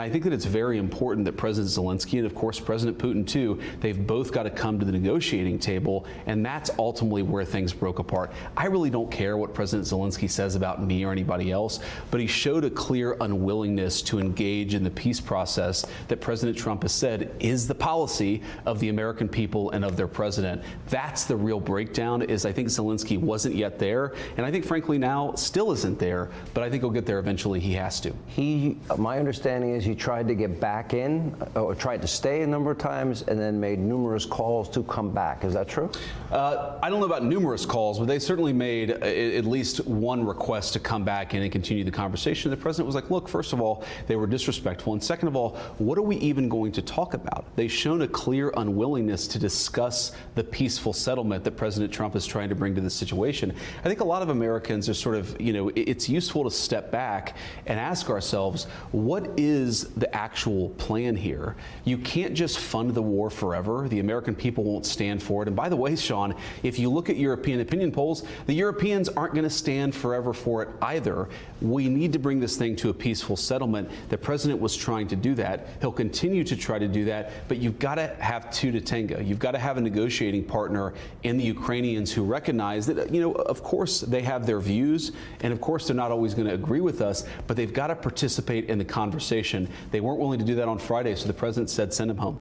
I think that it's very important that President Zelensky and, of course, President Putin, too, they've both got to come to the negotiating table, and that's ultimately where things broke apart. I really don't care what President Zelensky says about me or anybody else, but he showed a clear unwillingness to engage in the peace process that President Trump has said is the policy of the American people and of their president. That's the real breakdown, is I think Zelensky wasn't yet there, and I think, frankly, now still isn't there, but I think he'll get there eventually. He has to. My understanding is he tried to get back in, or tried to stay a number of times, and then made numerous calls to come back. Is that true? I don't know about numerous calls, but they certainly made at least one request to come back in and continue the conversation. The president was like, look, first of all, they were disrespectful, and second of all, what are we even going to talk about? They've shown a clear unwillingness to discuss the peaceful settlement that President Trump is trying to bring to the situation. I think a lot of Americans are sort of, it's useful to step back and ask ourselves, what is the actual plan here? You can't just fund the war forever. The American people won't stand for it. And by the way, Sean, if you look at European opinion polls, the Europeans aren't going to stand forever for it either. We need to bring this thing to a peaceful settlement. The president was trying to do that. He'll continue to try to do that, but you've got to have two to tango. You've got to have a negotiating partner in the Ukrainians who recognize that, of course they have their views, and of course they're not always going to agree with us, but they've got to participate in the conversation. They weren't willing to do that on Friday, so the president said send him home.